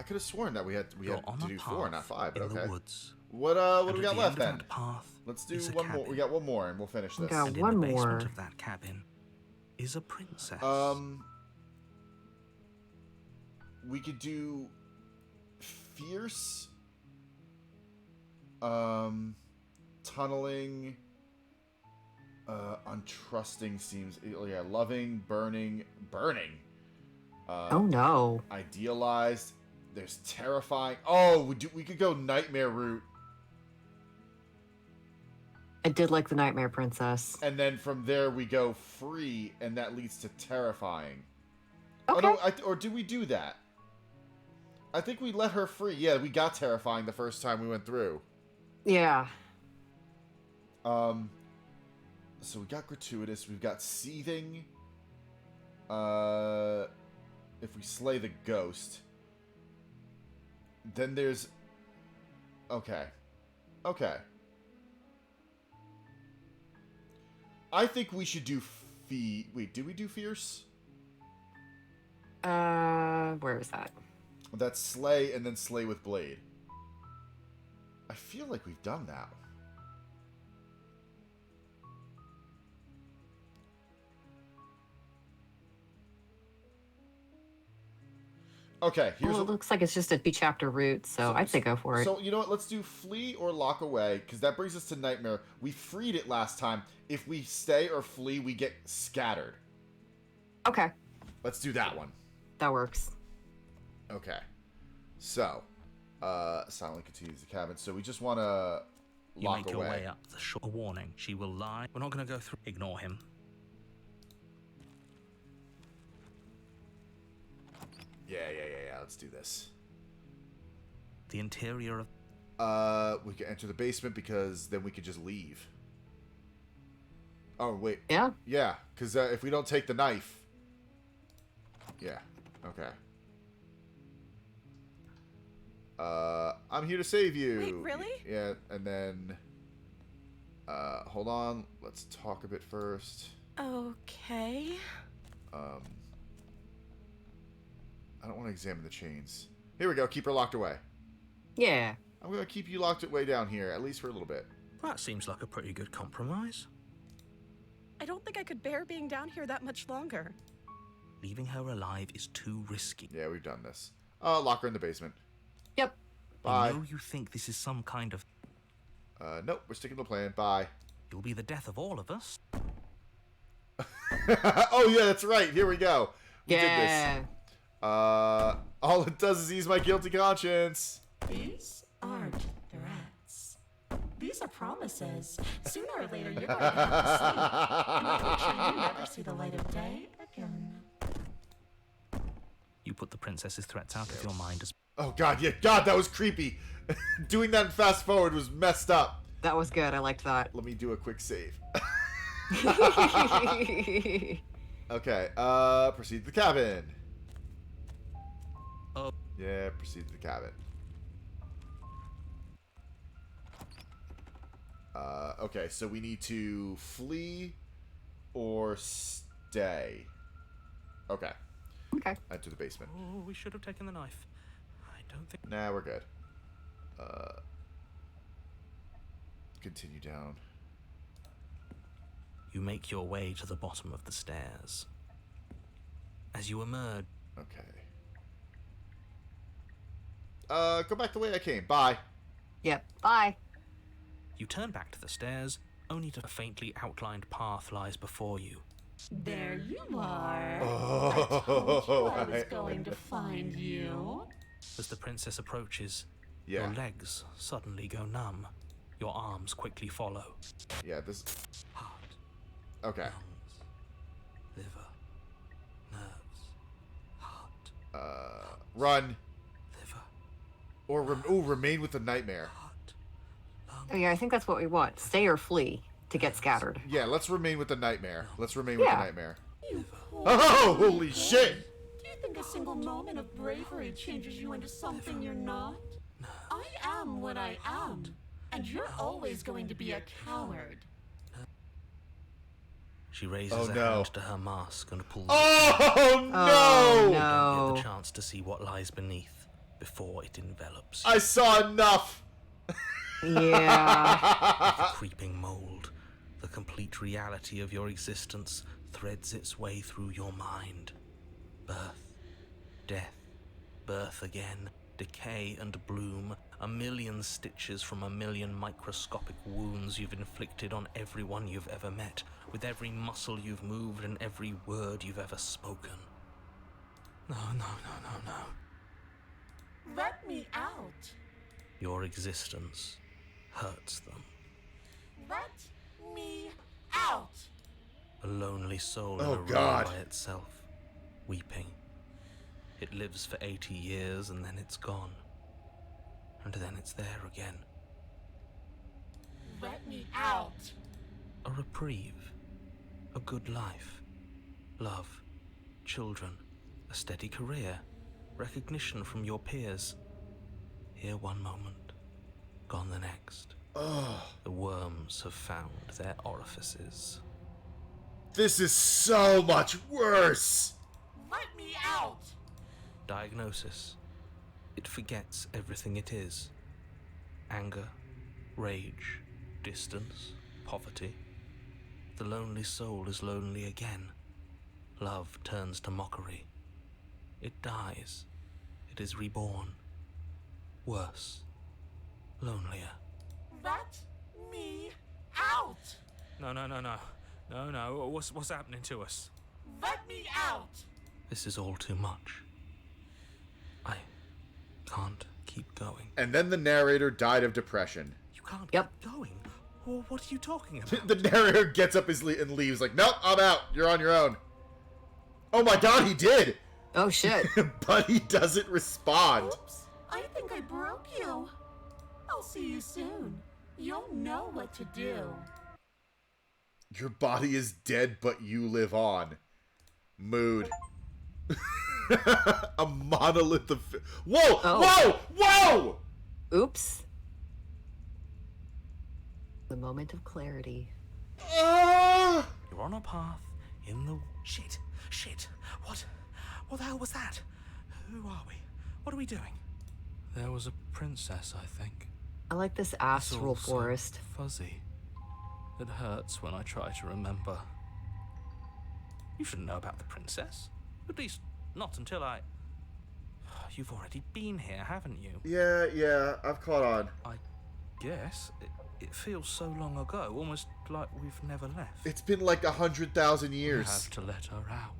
I could have sworn that we had to do 4, not 5, but okay. What do we got left then? Let's do one more. We got one more, and we'll finish this. Got and one in the more. basement of that cabin is a princess. We could do fierce, tunneling, untrusting seems, yeah, loving, burning. Oh no. Idealized. There's terrifying. Oh, we could go nightmare route. I did like the Nightmare Princess. And then from there we go free, and that leads to terrifying. Okay. Oh, no, or do we do that? I think we let her free. Yeah, we got terrifying the first time we went through. Yeah. So we got gratuitous. We've got seething. If we slay the ghost. Then there's... Okay. I think we should do Wait, did we do fierce? Where is that? That's slay and then slay with blade. I feel like we've done that. Okay, here's well, it looks like it's just a 2-chapter route, so I'd say go for it. So, you know what? Let's do flee or lock away, because that brings us to nightmare. We freed it last time. If we stay or flee, we get scattered. Okay. Let's do that one. That works. Okay. So, silently continues the cabin. So we just want to lock away. You make your way up the shore. A warning. She will lie. We're not going to go through. Ignore him. Yeah. Let's do this. The interior of... We can enter the basement because then we could just leave. Oh, wait. Yeah? Yeah, because if we don't take the knife... Yeah, okay. I'm here to save you. Wait, really? Yeah, and then... hold on. Let's talk a bit first. Okay. I don't want to examine the chains. Here we go. Keep her locked away. Yeah. I'm going to keep you locked way down here, at least for a little bit. That seems like a pretty good compromise. I don't think I could bear being down here that much longer. Leaving her alive is too risky. Yeah, we've done this. Lock her in the basement. Yep. Bye. I know you think this is some kind of... Nope, we're sticking to the plan. Bye. You'll be the death of all of us. Oh, yeah, that's right. Here we go. We did Yeah. this. All it does is ease my guilty conscience. These aren't threats. These are promises. Sooner or later, you're going to have to sleep. And I'll make sure you never see the light of day again. You put the princess's threats out of your mind as... Oh, God, yeah. God, that was creepy. Doing that in fast forward was messed up. That was good. I liked that. Let me do a quick save. Okay, proceed to the cabin. Oh. Yeah, proceed to the cabin. Okay, so we need to flee or stay. Okay. Okay. Enter the basement. Oh, we should have taken the knife. I don't think... Nah, we're good. Continue down. You make your way to the bottom of the stairs. As you emerge... Okay. Go back the way I came. Bye. Yep. Bye. You turn back to the stairs, only to a faintly outlined path lies before you. There you are. Oh, I told you I was going to find you. As the princess approaches, Yeah. your legs suddenly go numb. Your arms quickly follow. Yeah, this... Heart, Okay. lungs, liver, nerves, heart, Run. liver, Or remain with the nightmare. heart, Oh, yeah, I think that's what we want. Stay or flee to get scattered. Yeah, let's remain with the nightmare. Let's remain with the Yeah. nightmare. You poor Oh, baby. holy shit! Do you think a single moment of bravery changes you into something you're not? I am what I am, and you're always going to be a coward. She raises Oh, a no. hand to her mask and pulls Oh, it down. no! You don't no. get the chance to see what lies beneath. before it envelops you. I saw enough! Yeah. Like a creeping mold, the complete reality of your existence threads its way through your mind. Birth, death, birth again, decay and bloom, a million stitches from a million microscopic wounds you've inflicted on everyone you've ever met, with every muscle you've moved and every word you've ever spoken. No. Let me out. Your existence hurts them. Let me out. A lonely soul Oh, in a God. room by itself, weeping. It lives for 80 years and then it's gone. And then it's there again. Let me out. A reprieve. A good life. Love. Children. A steady career. Recognition from your peers. Here one moment. Gone the next. The worms have found their orifices. This is so much worse! Let me out. Diagnosis. It forgets everything it is. Anger, rage, distance, poverty. The lonely soul is lonely again. Love turns to mockery. It dies. It is reborn. Worse. Lonelier. Let me out. No. What's happening to us? Let me out. This is all too much. I can't keep going. And then the narrator died of depression. You can't Yep. keep going? Well, what are you talking about? The narrator gets up and leaves like, nope, I'm out. You're on your own. Oh my god, he did! Oh shit. But he doesn't respond. Oops. I think I broke you. I'll see you soon. You'll know what to do. Your body is dead, but you live on. Mood. A monolith of... Whoa! Oh. Whoa! Oops. The moment of clarity. Whoa! You're on a path in the... Shit. What the hell was that? Who are we? What are we doing? There was a princess, I think. I like this It's astral all so forest. fuzzy. It hurts when I try to remember. You shouldn't know about the princess. At least, not until I... You've already been here, haven't you? Yeah, I've caught on. I guess. It feels so long ago, almost like we've never left. It's been like 100,000 You years. have to let her out.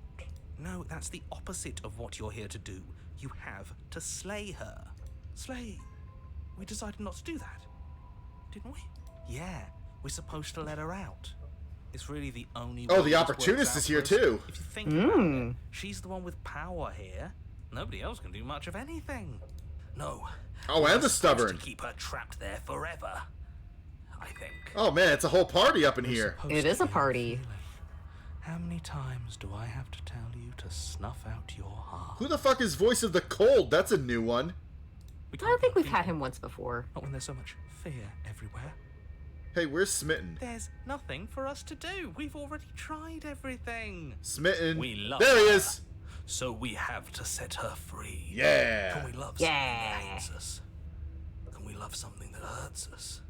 No, that's the opposite of what you're here to do. You have to slay her. Slay? We decided not to do that, didn't we? Yeah, we're supposed to let her out. It's really the only way Oh, the this opportunist works is out here for us. too. If you think about it, she's the one with power here. Nobody else can do much of anything. No. Oh, we're and the supposed stubborn. to keep her trapped there forever, I think. Oh man, it's a whole party up in We're here. supposed It to is a be party. feeling. How many times do I have to tell you to snuff out your heart? Who the fuck is Voice of the Cold? That's a new one. We I can't think we've be- had him once before. Not when there's so much fear everywhere. Hey, where's Smitten? There's nothing for us to do. We've already tried everything. Smitten. We love There he her. is. So we have to set her free. Yeah. Can we love Yeah. something that hates us? Can we love something that hurts us?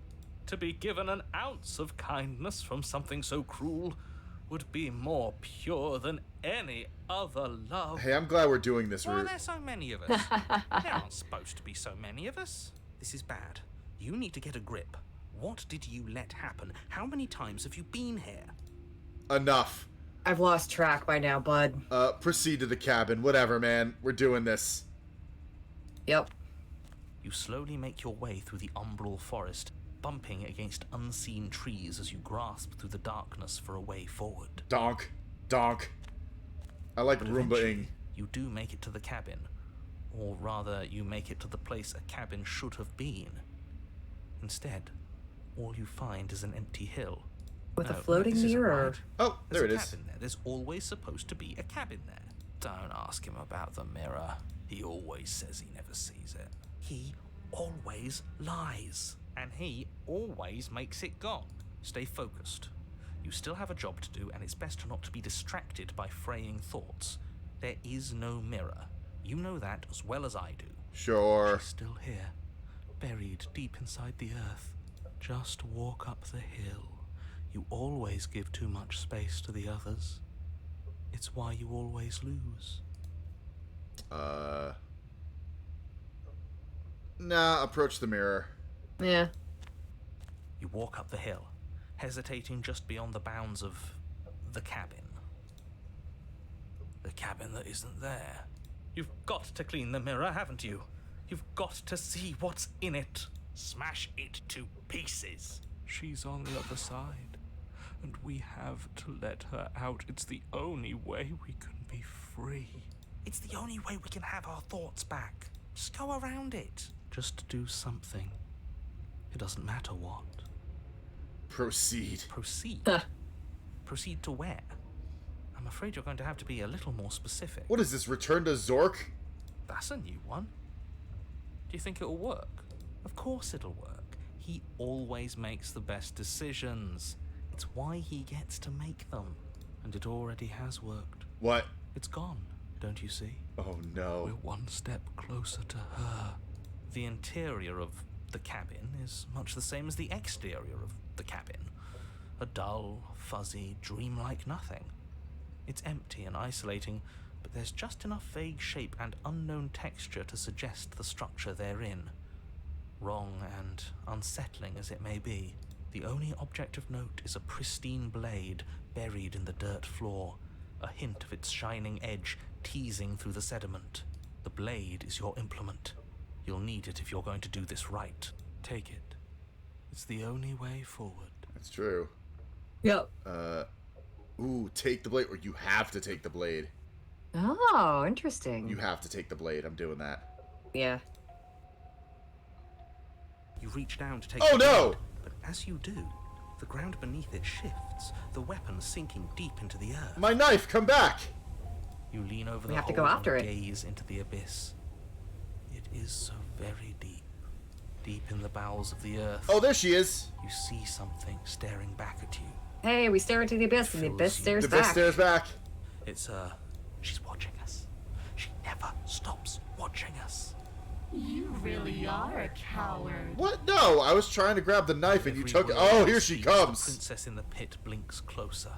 To be given an ounce of kindness from something so cruel would be more pure than any other love. Hey, I'm glad we're doing this Why are route. there so many of us? There aren't supposed to be so many of us. This is bad. You need to get a grip. What did you let happen? How many times have you been here? Enough. I've lost track by now, bud. Proceed to the cabin. Whatever, man. We're doing this. Yep. You slowly make your way through the umbral forest, bumping against unseen trees as you grasp through the darkness for a way forward. Donk. Donk. I like But Roombaing. eventually, you do make it to the cabin. Or rather, you make it to the place a cabin should have been. Instead, all you find is an empty hill. With a No, floating this isn't mirror. right. Oh, there it There's a is. cabin there. There's always supposed to be a cabin there. Don't ask him about the mirror. He always says he never sees it. He always lies. And he always makes it gone. Stay focused. You still have a job to do, and it's best not to be distracted by fraying thoughts. There is no mirror. You know that as well as I do. Sure. She's still here, buried deep inside the earth. Just walk up the hill. You always give too much space to the others. It's why you always lose. Nah, approach the mirror. Yeah. You walk up the hill, hesitating just beyond the bounds of the cabin. The cabin that isn't there. You've got to clean the mirror, haven't you? You've got to see what's in it. Smash it to pieces. She's on the other side, and we have to let her out. It's the only way we can be free. It's the only way we can have our thoughts back. Just go around it. Just do something. It doesn't matter what. Proceed. Proceed? Proceed to where? I'm afraid you're going to have to be a little more specific. What is this, Return to Zork? That's a new one. Do you think it'll work? Of course it'll work. He always makes the best decisions. It's why he gets to make them. And it already has worked. What? It's gone, don't you see? Oh no. We're one step closer to her. The interior of the cabin is much the same as the exterior of the cabin. A dull, fuzzy, dreamlike nothing. It's empty and isolating, but there's just enough vague shape and unknown texture to suggest the structure they're in. Wrong and unsettling as it may be, the only object of note is a pristine blade buried in the dirt floor, a hint of its shining edge teasing through the sediment. The blade is your implement. You'll need it if you're going to do this right. Take it. It's the only way forward. That's true. Yep. Ooh, take the blade, or you have to take the blade. Oh, interesting. You have to take the blade. I'm doing that. Yeah. You reach down to take Oh, the no! blade, but as you do, the ground beneath it shifts, the weapon sinking deep into the earth. My knife, come back! You lean over We the have to hole go after and it. gaze into the abyss. It is so very deep. Deep in the bowels of the earth. Oh, there she is. You see something staring back at you. Hey, we stare into the abyss, and the abyss stares The back. bitch stares back. It's she's watching us. She never stops watching us. You really are a coward. What? No, I was trying to grab the knife and you Every took it. word Oh, you here she speak, comes. The princess in the pit blinks closer.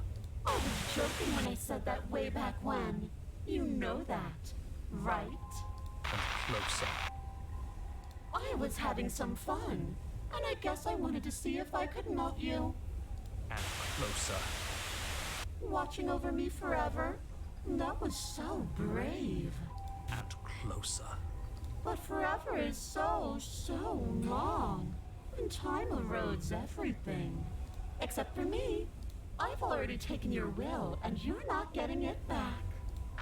I was joking when I said that way back when. You know that, right? And closer. I was having some fun, and I guess I wanted to see if I could melt you. And closer. Watching over me forever? That was so brave. And closer. But forever is so long. And time erodes everything. Except for me. I've already taken your will, and you're not getting it back.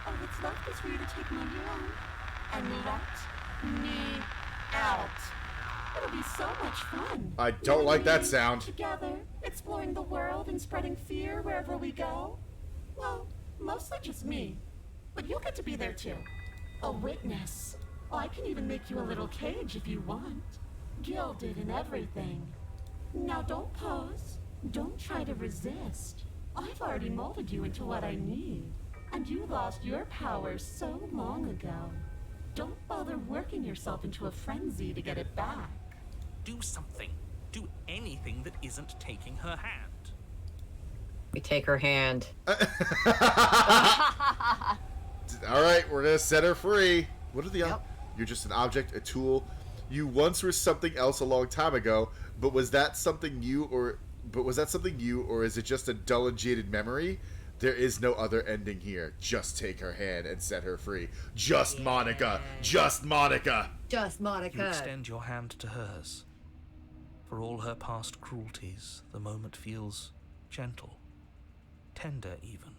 All that's left is for you to take my own and let me out. It'll be so much fun. I don't like that sound. Together, exploring the world and spreading fear wherever we go. Well, mostly just me. But you'll get to be there too. A witness. I can even make you a little cage if you want. Gilded and everything. Now don't pose. Don't try to resist. I've already molded you into what I need. And you lost your power so long ago. Don't bother working yourself into a frenzy to get it back. Do something. Do anything that isn't taking her hand. We take her hand. All right, we're gonna set her free. What are the? Yep. You're just an object, a tool. You once were something else a long time ago. But was that something you, or is it just a dull and jaded memory? There is no other ending here. Just take her hand and set her free. Just Monica. Just Monica. Just You Monica. extend your hand to hers. For all her past cruelties, the moment feels gentle. Tender, even.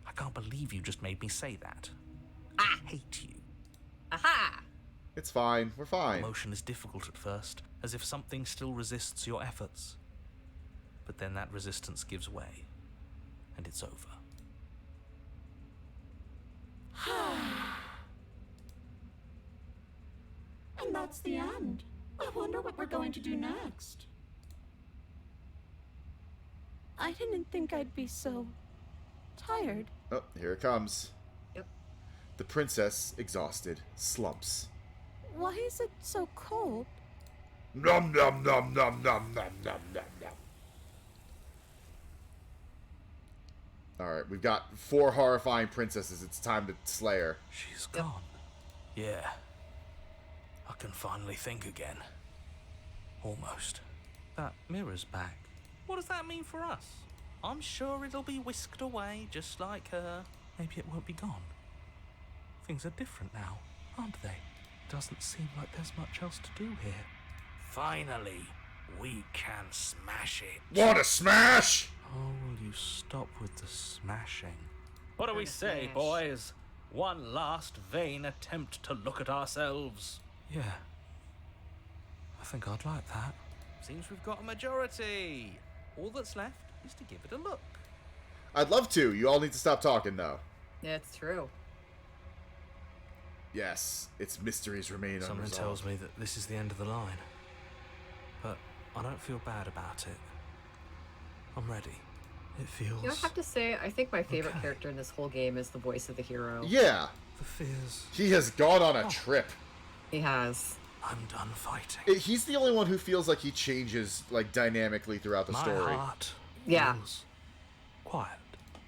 I can't believe you just made me say that. I hate you. Aha! It's fine. We're fine. Emotion is difficult at first, as if something still resists your efforts. But then that resistance gives way, and it's over. And that's the end. I wonder what we're going to do next. I didn't think I'd be so tired. Oh, here it comes. Yep. The princess, exhausted, slumps. Why is it so cold? Nom nom nom nom nom nom nom nom nom. Alright, we've got 4 horrifying princesses. It's time to slay her. She's gone. Yeah. I can finally think again. Almost. That mirror's back. What does that mean for us? I'm sure it'll be whisked away just like her. Maybe it won't be gone. Things are different now, aren't they? Doesn't seem like there's much else to do here. Finally, we can smash it. Want to smash? Oh, will you stop with the smashing? What do we say, smash. boys? One last vain attempt to look at ourselves. Yeah. I think I'd like that. Seems we've got a majority. All that's left is to give it a look. I'd love to. You all need to stop talking, though. Yeah, it's true. Yes, its mysteries remain Something unresolved. tells me that this is the end of the line. But I don't feel bad about it. I'm ready. It feels... You know, I have to say, I think my favorite Okay. character in this whole game is the voice of the hero. Yeah, The fears... he has gone on a trip. He has. I'm done fighting. He's the only one who feels like he changes, like, dynamically throughout the My story. heart Yeah. feels quiet.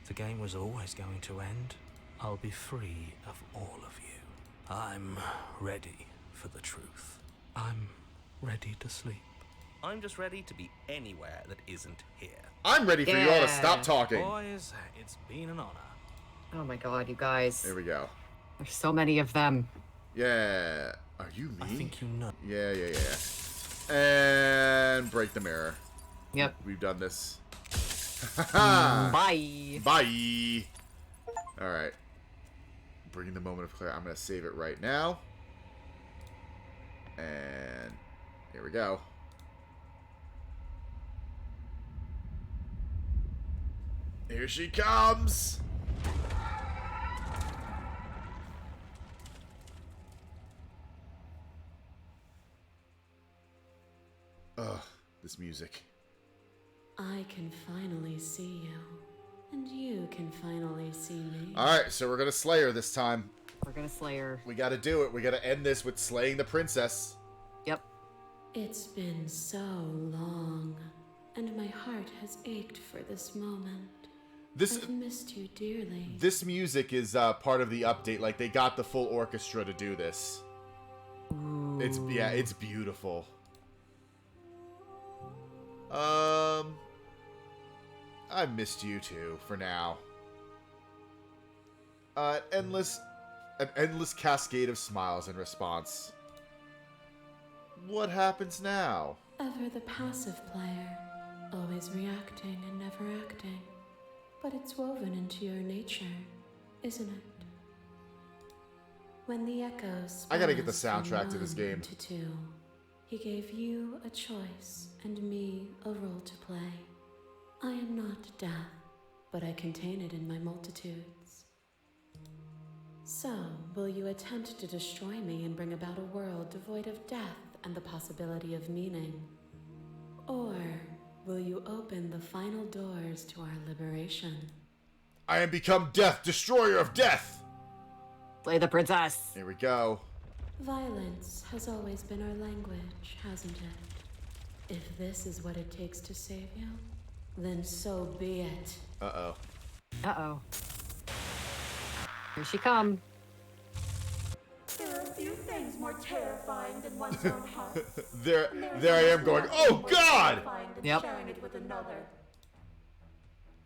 The game was always going to end. I'll be free of all of you. I'm ready for the truth. I'm ready to sleep. I'm just ready to be anywhere that isn't here. I'm ready for you all to stop Yeah. talking. Boys, it's been an honor. Oh my god, you guys. There we go. There's so many of them. Yeah. Are you me? I think you know. Yeah. And break the mirror. Yep. We've done this. Bye. Bye. Alright. Bringing the moment of clarity. I'm going to save it right now. And here we go. Here she comes. Ugh, this music. I can finally see you, and you can finally see me. Alright, so we're gonna slay her this time. We're gonna slay her. We gotta do it. We gotta end this with slaying the princess. Yep. It's been so long, and my heart has ached for this moment. I've missed you dearly. This music is part of the update. Like, they got the full orchestra to do this. It's beautiful. I missed you too, for now. An endless cascade of smiles in response. What happens now? Ever the passive player, always reacting and never acting. But it's woven into your nature, isn't it? When the echoes I gotta get the spirals from soundtrack to this 1 game. to 2, he gave you a choice and me a role to play. I am not death, but I contain it in my multitudes. So, will you attempt to destroy me and bring about a world devoid of death and the possibility of meaning? Or will you open the final doors to our liberation? I am become death, destroyer of death! Slay the princess. Here we go. Violence has always been our language, hasn't it? If this is what it takes to save you, then so be it. Uh-oh. Uh-oh. Here she come. There are few things more terrifying than one's own heart. There And I is am going, nothing oh more god! terrifying than Yep. sharing it with another.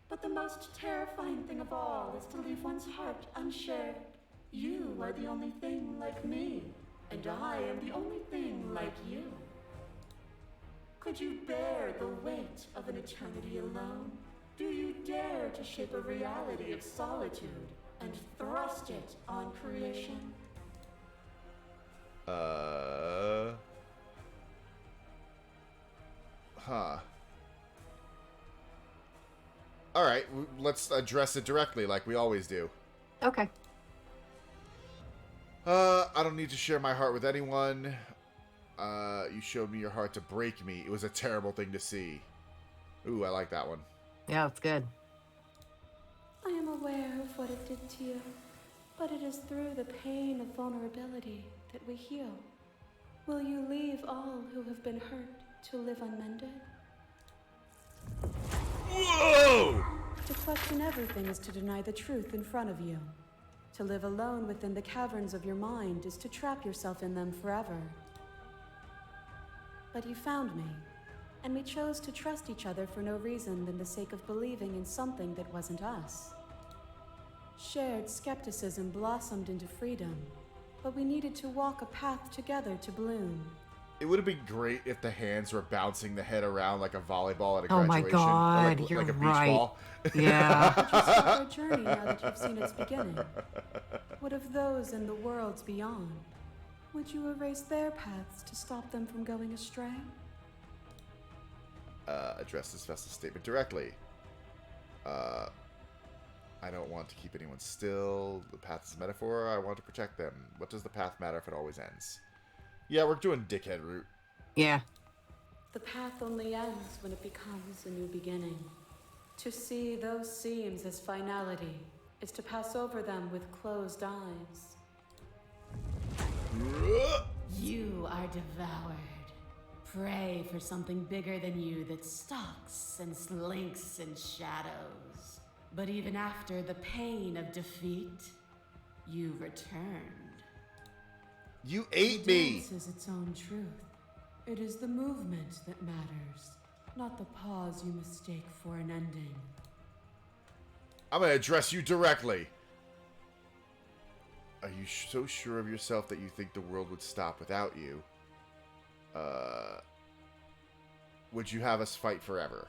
But the most terrifying thing of all is to leave one's heart unshared. You are the only thing like me, and I am the only thing like you. Could you bear the weight of an eternity alone? Do you dare to shape a reality of solitude and thrust it on creation? Huh. Alright, let's address it directly like we always do. Okay. I don't need to share my heart with anyone. You showed me your heart to break me. It was a terrible thing to see. Ooh, I like that one. Yeah, it's good. I am aware of what it did to you. But it is through the pain of vulnerability that we heal. Will you leave all who have been hurt to live unmended? Whoa! To question everything is to deny the truth in front of you. To live alone within the caverns of your mind is to trap yourself in them forever. But you found me, and we chose to trust each other for no reason than the sake of believing in something that wasn't us. Shared skepticism blossomed into freedom, but we needed to walk a path together to bloom. It would have been great if the hands were bouncing the head around like a volleyball at a Oh my graduation. God, or like, you're like a beach right. ball. Yeah. But you start our journey now that you've seen its beginning. What of those in the worlds beyond? Would you erase their paths to stop them from going astray? Address this festive statement directly. I don't want to keep anyone still. The path is a metaphor. I want to protect them. What does the path matter if it always ends? Yeah, we're doing dickhead route. Yeah. The path only ends when it becomes a new beginning. To see those seams as finality is to pass over them with closed eyes. You are devoured. Pray for something bigger than you that stalks and slinks in shadows. But even after the pain of defeat, you returned. You ate The me! dance is its own truth. It is the movement that matters, not the pause you mistake for an ending. I'm going to address you directly. Are you so sure of yourself that you think the world would stop without you? Would you have us fight forever?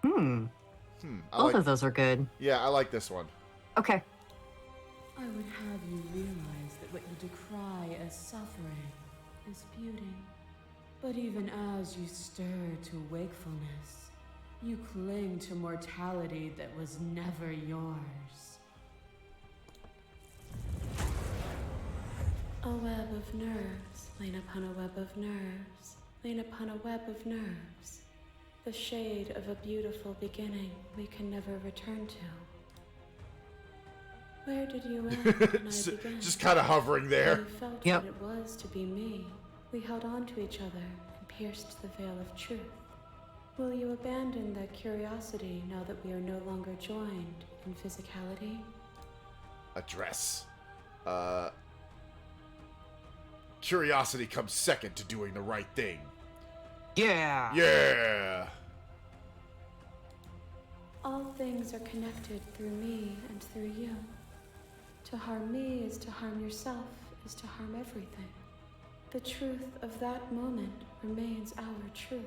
Both of those are good. Yeah, I like this one. Okay. I would have you realize that what you decry as suffering is beauty. But even as you stir to wakefulness, you cling to mortality that was never yours. A web of nerves, lain upon a web of nerves, lain upon a web of nerves. The shade of a beautiful beginning we can never return to. Where did you end when I began? Just kind of hovering there. You felt Yep. what it was to be me. We held on to each other and pierced the veil of truth. Will you abandon that curiosity now that we are no longer joined in physicality? Address. Curiosity comes second to doing the right thing. Yeah. Yeah! All things are connected through me and through you. To harm me is to harm yourself, is to harm everything. The truth of that moment remains our truth.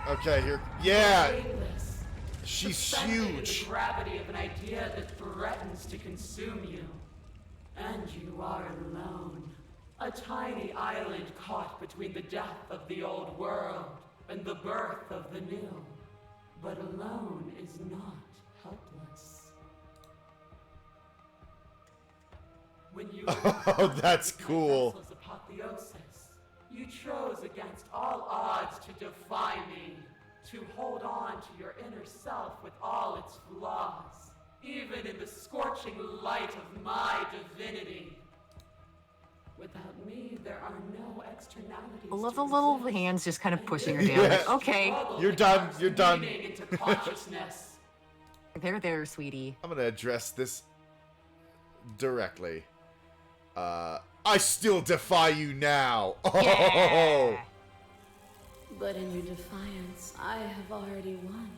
Okay, here. Yeah! Weightless, She's suspended in huge. the gravity of an idea that threatens to consume you. And you are alone. A tiny island caught between the death of the old world and the birth of the new. But alone is not helpless. When you Oh, that's cool. Tesla's apotheosis, you chose against all odds to defy me, to hold on to your inner self with all its flaws, even in the scorching light of my divinity. Without me, there are no externalities. I love to the little resist. hands just kind of And pushing her this down. Like, Yeah. okay, struggle You're done, becomes you're done. meaning into consciousness. there, sweetie. I'm gonna address this directly. I still defy you now. Oh! Yeah. But in your defiance, I have already won.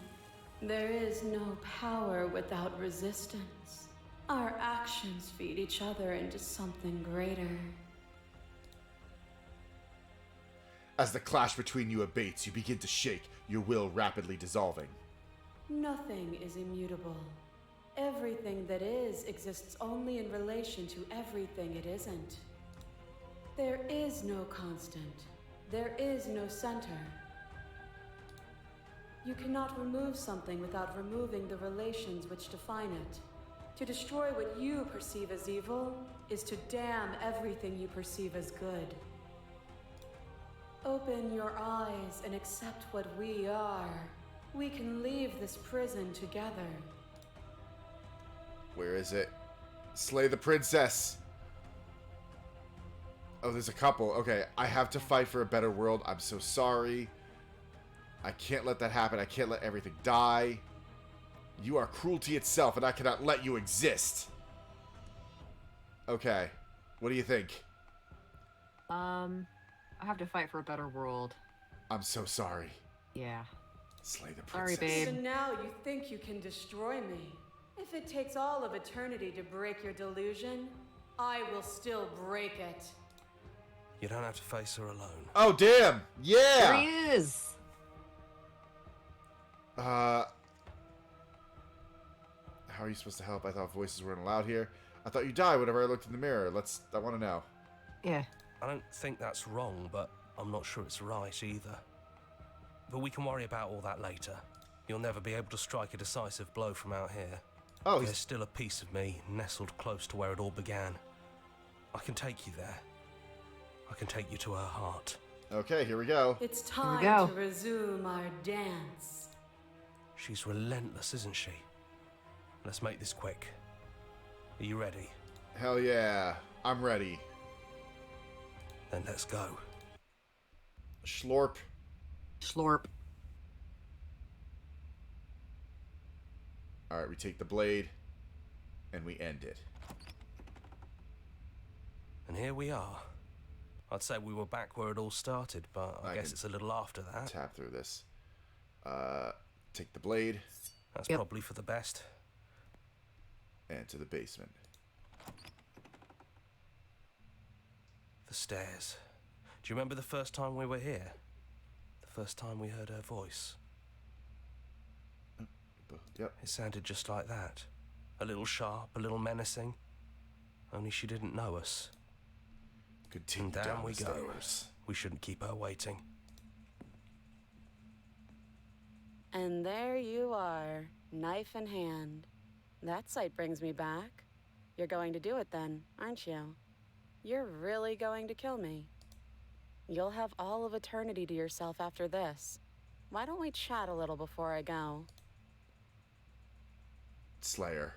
There is no power without resistance. Our actions feed each other into something greater. As the clash between you abates, you begin to shake, your will rapidly dissolving. Nothing is immutable. Everything that is exists only in relation to everything it isn't. There is no constant. There is no center. You cannot remove something without removing the relations which define it. To destroy what you perceive as evil is to damn everything you perceive as good. Open your eyes and accept what we are. We can leave this prison together. Where is it? Slay the princess. Oh, there's a couple. Okay, I have to fight for a better world. I'm so sorry. I can't let that happen. I can't let everything die. You are cruelty itself, and I cannot let you exist. Okay. What do you think? I have to fight for a better world. I'm so sorry. Yeah. Slay the Sorry, princess. babe. Even now you think you can destroy me. If it takes all of eternity to break your delusion, I will still break it. You don't have to face her alone. Oh, damn! There Yeah! he is! How are you supposed to help? I thought voices weren't allowed here. I thought you died whenever I looked in the mirror. I want to know. Yeah. I don't think that's wrong, but I'm not sure it's right either. But we can worry about all that later. You'll never be able to strike a decisive blow from out here. Oh, There's still a piece of me nestled close to where it all began. I can take you there. I can take you to her heart. okay, here we go. It's we time go. to resume our dance. She's relentless, isn't she? Let's make this quick. Are you ready? Hell yeah. I'm ready. Then let's go. Schlorp. Schlorp. Alright, we take the blade, and we end it. And here we are. I'd say we were back where it all started, but I guess can it's a little after that. Tap through this. Take the blade, That's Yep. probably for the best. and to the basement. The stairs. Do you remember the first time we were here? The first time we heard her voice? Yep. It sounded just like that. A little sharp, a little menacing. Only she didn't know us. Continue And down down we the go. stairs. We shouldn't keep her waiting. And there you are, knife in hand. That sight brings me back. You're going to do it then, aren't you? You're really going to kill me. You'll have all of eternity to yourself after this. Why don't we chat a little before I go? Slayer.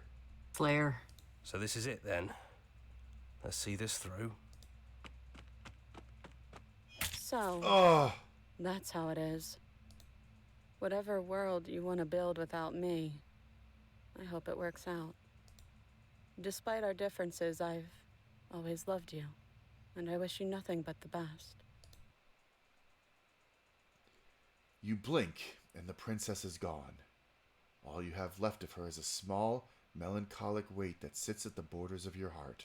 Slayer. So this is it then. Let's see this through. So, Oh! that's how it is. Whatever world you want to build without me, I hope it works out. Despite our differences, I've always loved you, and I wish you nothing but the best. You blink, and the princess is gone. All you have left of her is a small, melancholic weight that sits at the borders of your heart.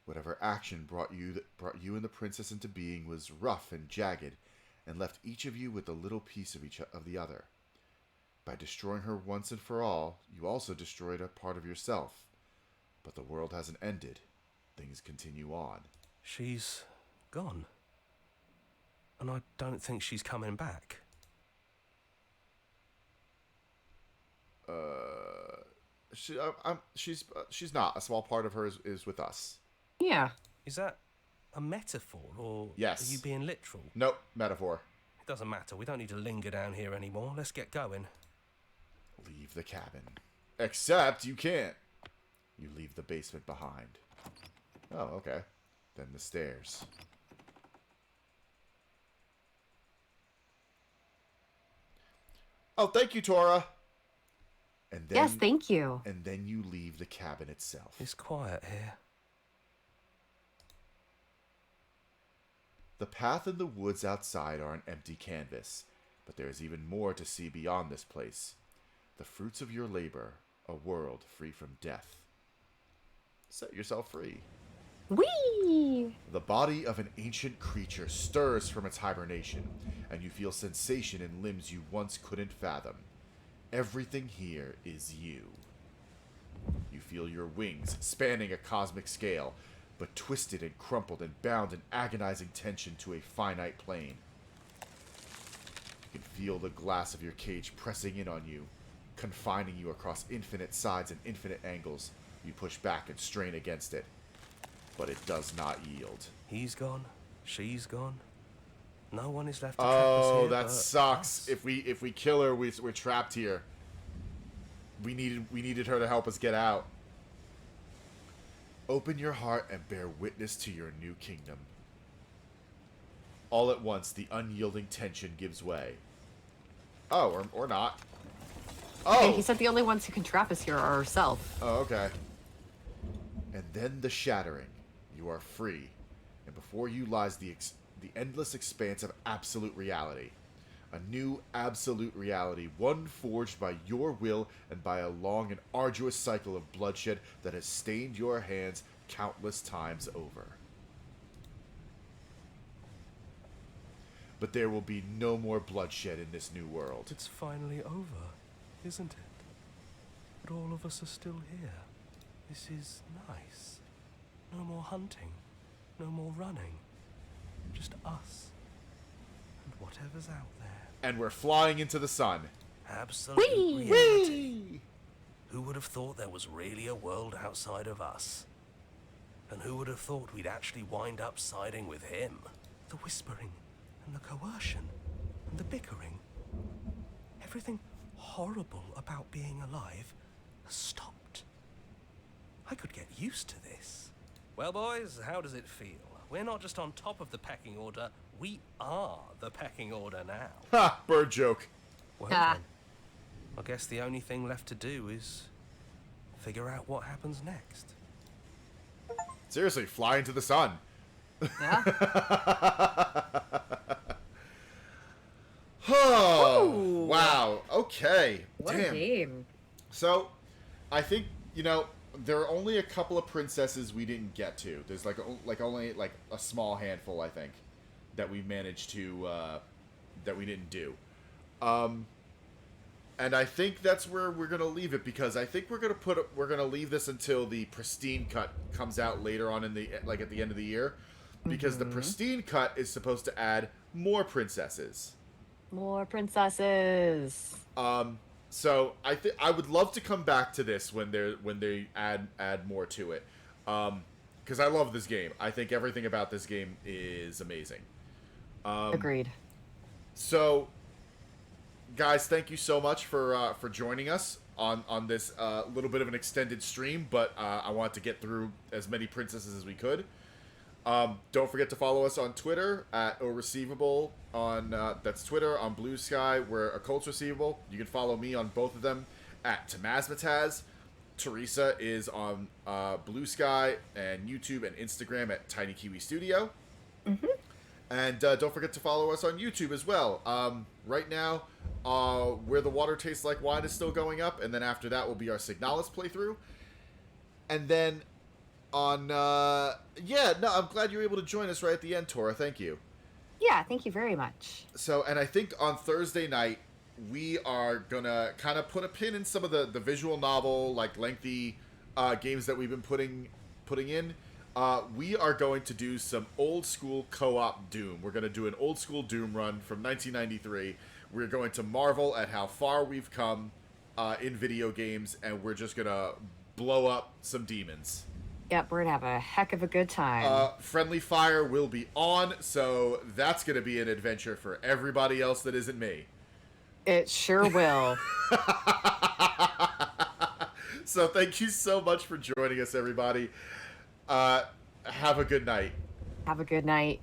Whatever action brought you and the princess into being was rough and jagged, and left each of you with a little piece of the other. By destroying her once and for all, you also destroyed a part of yourself. But the world hasn't ended. Things continue on. She's gone. And I don't think she's coming back. She's not. A small part of her is with us. Yeah. Is that a metaphor, or Yes. are you being literal? Nope, metaphor. It doesn't matter. We don't need to linger down here anymore. Let's get going. Leave the cabin. Except you can't. You leave the basement behind. Oh, okay. Then the stairs. Oh, thank you, Tora. And then, Yes, thank you. And then you leave the cabin itself. It's quiet here. The path and the woods outside are an empty canvas, but there is even more to see beyond this place. The fruits of your labor, a world free from death. Set yourself free. Whee! The body of an ancient creature stirs from its hibernation, and you feel sensation in limbs you once couldn't fathom. Everything here is you. You feel your wings spanning a cosmic scale, but twisted and crumpled and bound in agonizing tension to a finite plane. You can feel the glass of your cage pressing in on you, confining you across infinite sides and infinite angles. You push back and strain against it, but it does not yield. He's gone. She's gone. No one is left to trap us Oh, here that but sucks. us. If we kill her, we're trapped here. We needed her to help us get out. Open your heart and bear witness to your new kingdom. All at once, the unyielding tension gives way. Oh, or not. Oh! Okay, he said the only ones who can trap us here are ourselves. Oh, okay. And then the shattering. You are free. And before you lies the endless expanse of absolute reality. A new absolute reality, one forged by your will and by a long and arduous cycle of bloodshed that has stained your hands countless times over. But there will be no more bloodshed in this new world. It's finally over, isn't it? But all of us are still here. This is nice. No more hunting. No more running. Just us. And whatever's out there. And we're flying into the sun. Absolute reality. Who would have thought there was really a world outside of us? And who would have thought we'd actually wind up siding with him? The whispering, and the coercion, and the bickering. Everything horrible about being alive has stopped. I could get used to this. Well, boys, how does it feel? We're not just on top of the pecking order, we are the pecking order now. Ha! Bird joke. Well then, I guess the only thing left to do is figure out what happens next. Seriously, fly into the sun. Yeah. Oh, wow. Okay. What Damn. a game. So, I think, there are only a couple of princesses we didn't get to. There's only a small handful, I think, that we managed to that we didn't do. And I think that's where we're gonna leave it, because I think we're gonna leave this until the pristine cut comes out later on at the end of the year, because the pristine cut is supposed to add more princesses. More princesses. So I would love to come back to this when they add more to it, because I love this game. I think everything about this game is amazing. Agreed. So, guys, thank you so much for joining us on this little bit of an extended stream, but I wanted to get through as many princesses as we could. Don't forget to follow us on Twitter at Receivable on that's Twitter. On Blue Sky, we're Occults Receivable. You can follow me on both of them at Tamazmataz. Theresa is on Blue Sky and YouTube and Instagram at Tiny Kiwi Studio. Mm-hmm. And don't forget to follow us on YouTube as well. Right now, Where the Water Tastes Like Wine is still going up, and then after that will be our Signalis playthrough. And then on, I'm glad you were able to join us right at the end, Tora. Thank you. Yeah, thank you very much. So, and I think on Thursday night, we are gonna kind of put a pin in some of the visual novel, lengthy games that we've been putting in. We are going to do some old school co-op Doom. We're going to do an old school Doom run from 1993. We're going to marvel at how far we've come in video games, and we're just going to blow up some demons. Yep, we're going to have a heck of a good time. Friendly fire will be on, so that's going to be an adventure for everybody else that isn't me. It sure will. So thank you so much for joining us, everybody. Have a good night. Have a good night.